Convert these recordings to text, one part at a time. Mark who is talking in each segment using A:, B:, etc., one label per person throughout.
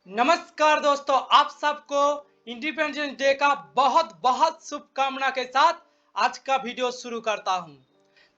A: नमस्कार दोस्तों, आप सबको इंडिपेंडेंस डे का बहुत बहुत शुभकामना के साथ आज का वीडियो शुरू करता हूं।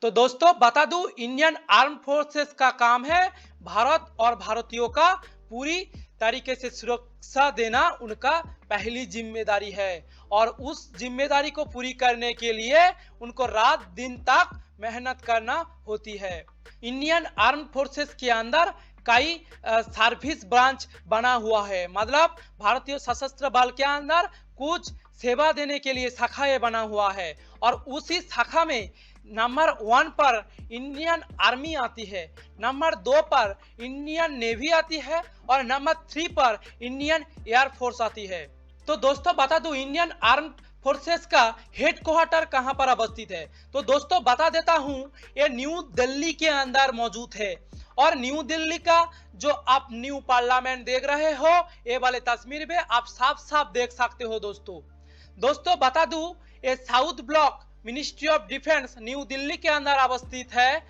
A: तो दोस्तों बता दूं, इंडियन आर्म फोर्सेस का काम है भारत और भारतीयों का पूरी तरीके से सुरक्षा देना उनका पहली जिम्मेदारी है। और उस जिम्मेदारी को पूरी करने के लिए उनको रात दिन तक मेहनत करना होती है। इंडियन आर्म फोर्सेस के अंदर कई सर्विस ब्रांच बना हुआ है, मतलब भारतीय सशस्त्र बल के अंदर कुछ सेवा देने के लिए शाखाएं बना हुआ है। और उसी शाखा में नंबर 1 पर इंडियन आर्मी आती है, नंबर 2 पर इंडियन नेवी आती है और नंबर 3 पर इंडियन एयर फोर्स आती है। तो दोस्तों बता दूं, इंडियन आर्म फोर्सेस का हेड क्वार्टर कहां पर अवस्थित है। तो दोस्तों बता देता हूं, ये न्यू दिल्ली के अंदर मौजूद है। और न्यू दिल्ली का जो आप न्यू पार्लियामेंट देख रहे हो, ये वाले तस्वीर में आप साफ साफ देख सकते हो। दोस्तों बता दूं, ये south block ministry of defence new Delhi के अंदर अवस्थित है।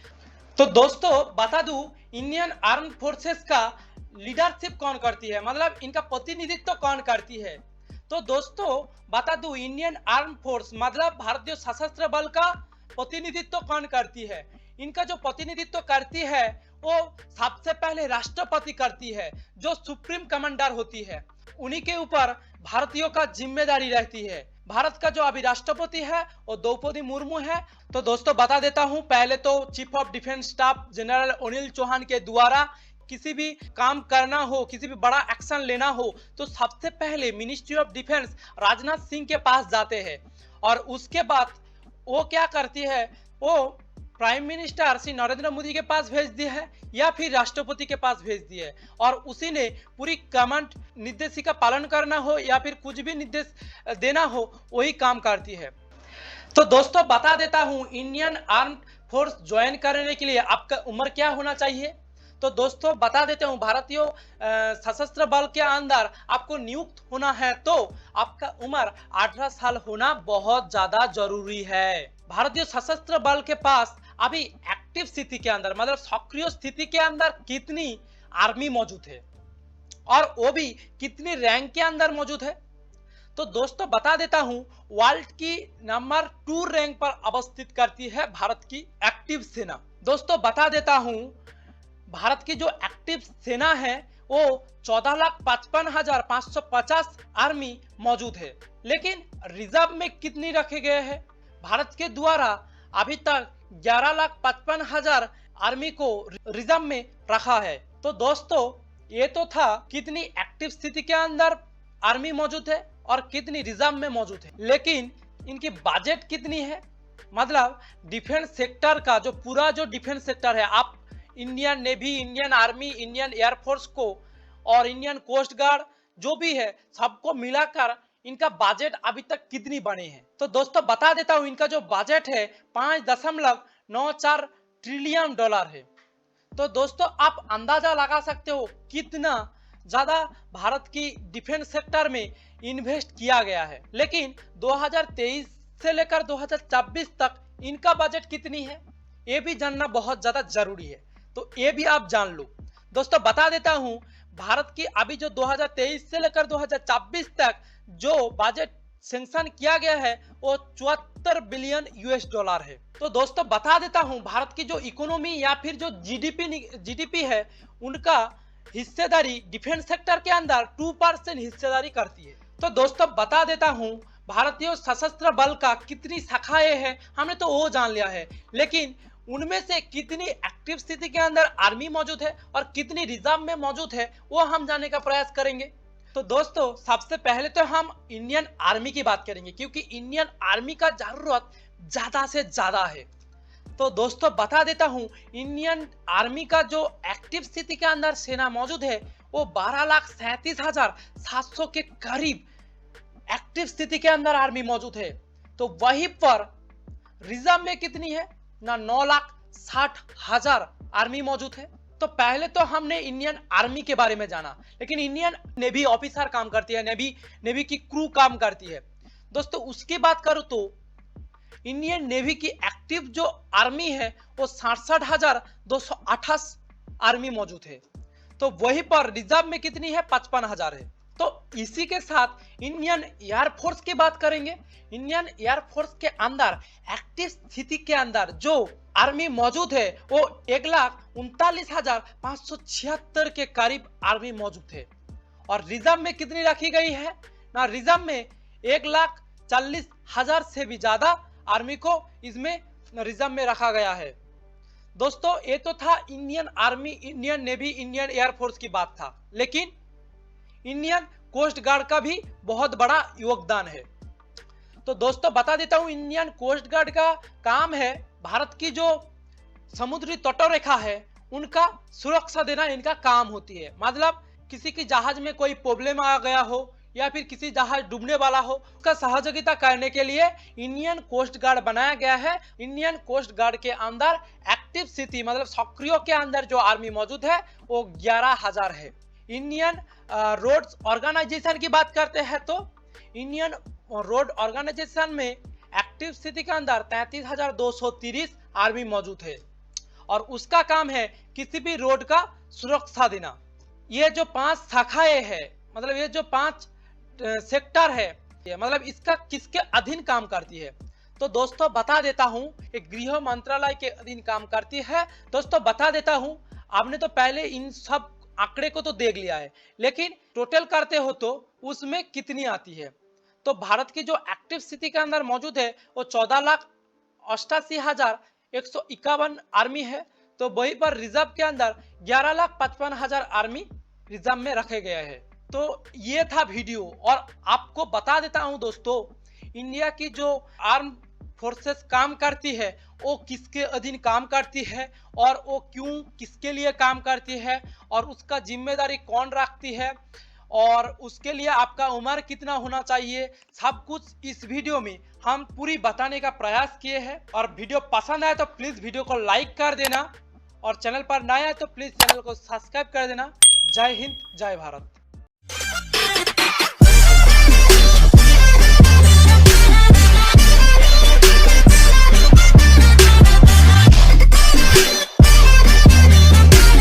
A: तो दोस्तों बता दूं, इंडियन आर्म फोर्सेस का लीडरशिप कौन करती है, मतलब इनका प्रतिनिधित्व कौन करती है। तो दोस्तों बता दूं, इंडियन आर्म फोर्स मतलब भारतीय सशस्त्र बल का प्रतिनिधित्व कौन करती है। इनका जो प्रतिनिधित्व करती है वो सबसे पहले राष्ट्रपति करती है, जो सुप्रीम कमांडर होती है। उन्हीं के ऊपर भारतीयों का जिम्मेदारी रहती है। भारत का जो अभी राष्ट्रपति है वो द्रौपदी मुर्मू है। तो दोस्तों बता देता हूं, पहले तो chief of defence staff general Anil Chauhan के द्वारा किसी भी काम करना हो, किसी भी बड़ा एक्शन लेना हो, तो सबसे पहले ministry of defence Rajnath Singh के पास जाते हैं। और उसके बाद वो क्या करती है, वो प्राइम मिनिस्टर श्री नरेंद्र मोदी के पास भेज दी है या फिर राष्ट्रपति के पास भेज दी है। और उसी ने पूरी कमांड निर्देशी का पालन करना हो या फिर कुछ भी निर्देश देना हो, वही काम करती है। तो दोस्तों बता देता हूं, इंडियन आर्म फोर्स ज्वाइन करने के लिए आपका उम्र क्या होना चाहिए। तो दोस्तों बता देते हूं, भारतीय सशस्त्र बल के अंदर आपको नियुक्त होना है तो आपका उम्र 18 साल होना बहुत ज्यादा जरूरी है। भारतीय सशस्त्र बल के पास अभी एक्टिव स्थिति के अंदर, मतलब सक्रिय स्थिति के अंदर कितनी आर्मी मौजूद है और वो भी कितनी रैंक के अंदर मौजूद है। तो दोस्तों बता देता हूं, वर्ल्ड की नंबर 2 रैंक पर अवस्थित करती है भारत की एक्टिव सेना। दोस्तों बता देता हूं, भारत की जो एक्टिव सेना है वो 14,55,550 आर्मी मौजूद है। लेकिन रिजर्व में कितनी रखे गए हैं। भारत के द्वारा अभी तक 11,55,000 आर्मी को रिजर्व में रखा है। तो दोस्तों ये तो था कितनी एक्टिव स्थिति के अंदर आर्मी मौजूद है और कितनी रिजर्व में मौजूद है। लेकिन इनकी बजट कितनी है, मतलब डिफेंस सेक्टर का जो पूरा जो डिफेंस सेक्टर है, आप Indian navy, Indian army, Indian air force को और इंडियन कोस्ट गार्ड जो भी है सबको मिलाकर इनका बजट अभी तक कितनी बने हैं। तो दोस्तों बता देता हूं, इनका जो बजट है 5.94 ट्रिलियन डॉलर है। तो दोस्तों आप अंदाजा लगा सकते हो कितना ज्यादा भारत की डिफेंस सेक्टर में इन्वेस्ट किया गया है। लेकिन 2023 से लेकर 2026 तक इनका बजट कितनी है, ये भी जानना बहुत ज्यादा जरूरी है। तो ये भी आप जान लो। दोस्तों बता देता हूं, भारत की अभी जो 2023 से लेकर 2026 तक जो बजट सेंक्शन किया गया है वो 74 बिलियन यूएस डॉलर है। तो दोस्तों बता देता हूं, भारत की जो इकोनॉमी या फिर जो जीडीपी है, उनका हिस्सेदारी डिफेंस सेक्टर के अंदर 2% हिस्सेदारी करती है। तो दोस्तों बता देता हूं, भारतीय सशस्त्र बल का कितनी शाखाएं हैं हमने तो वो जान लिया है, लेकिन उनमें से कितनी एक्टिव स्थिति के अंदर आर्मी मौजूद है और कितनी रिजर्व में मौजूद है वो हम जानने का प्रयास करेंगे। तो दोस्तों सबसे पहले तो हम इंडियन आर्मी की बात करेंगे, क्योंकि इंडियन आर्मी का जरूरत ज्यादा से ज्यादा है। तो दोस्तों बता देता हूं, इंडियन आर्मी का जो एक्टिव स्थिति के अंदर सेना मौजूद है वो 12,37,700 के करीब एक्टिव स्थिति के अंदर आर्मी मौजूद है। तो वहीं पर रिजर्व में कितनी है ना, 9,60,000 आर्मी मौजूद है। तो पहले तो हमने इंडियन आर्मी के बारे में जाना, लेकिन इंडियन नेवी ऑफिसर काम करती है, नेवी की क्रू काम करती है। दोस्तों उसकी बात करूं तो इंडियन नेवी की एक्टिव जो आर्मी है वो 67,228 आर्मी मौजूद है। तो वहीं पर रिजर्व में कितनी है, 55,000 है। तो इसी के साथ इंडियन एयरफोर्स की बात करेंगे। इंडियन एयरफोर्स के अंदर एक्टिव स्थिति के अंदर जो आर्मी मौजूद है वो 1,39,576 के करीब आर्मी मौजूद है। और रिजर्व में कितनी रखी गई है ना, रिजर्व में 1,40,000 से भी ज्यादा आर्मी को इसमें रिजर्व में रखा गया है। दोस्तों ये तो था Indian army, Indian navy, Indian air force की बात था, लेकिन इंडियन कोस्ट गार्ड का भी बहुत बड़ा योगदान है। तो दोस्तों बता देता हूं, इंडियन कोस्ट गार्ड का काम है भारत की जो समुद्री तटरेखा है उनका सुरक्षा देना, इनका काम होती है। मतलब किसी की जहाज में कोई प्रॉब्लम आ गया हो या फिर किसी जहाज डूबने वाला हो, उसका सहयोगिता करने के लिए इंडियन कोस्ट गार्ड बनाया गया है। इंडियन कोस्ट गार्ड के अंदर एक्टिव स्थिति मतलब सक्रिय के अंदर जो आर्मी मौजूद है वो 11,000 है। इंडियन रोड्स ऑर्गेनाइजेशन की बात करते हैं तो इंडियन रोड ऑर्गेनाइजेशन में एक्टिव स्थिति के अंदर 33,230 आर्मी मौजूद है और उसका काम है किसी भी रोड का सुरक्षा देना। ये जो 5 शाखाएं है, मतलब ये जो 5 सेक्टर है, मतलब इसका किसके अधीन काम करती है, तो दोस्तों बता देता हूं, एक गृह मंत्रालय के अधीन काम करती है। दोस्तों बता देता हूं, आपने तो पहले इन सब आंकड़े को तो देख लिया है, लेकिन टोटल करते हो तो उसमें कितनी आती है। तो भारत की जो एक्टिव स्थिति के अंदर मौजूद है वो 14,88,151 आर्मी है। तो वहीं पर रिजर्व के अंदर 11,55,000 आर्मी रिजर्व में रखे गए हैं। तो ये था वीडियो, और आपको बता देता हूं दोस्तों, इंडिया की जो आर्म फोर्सेस काम करती है वो किसके अधीन काम करती है और वो क्यों किसके लिए काम करती है और उसका जिम्मेदारी कौन रखती है और उसके लिए आपका उम्र कितना होना चाहिए, सब कुछ इस वीडियो में हम पूरी बताने का प्रयास किए हैं। और वीडियो पसंद आए तो प्लीज वीडियो को लाइक कर देना और चैनल पर नया है तो प्लीज चैनल को सब्सक्राइब कर देना। जय हिंद, जय भारत।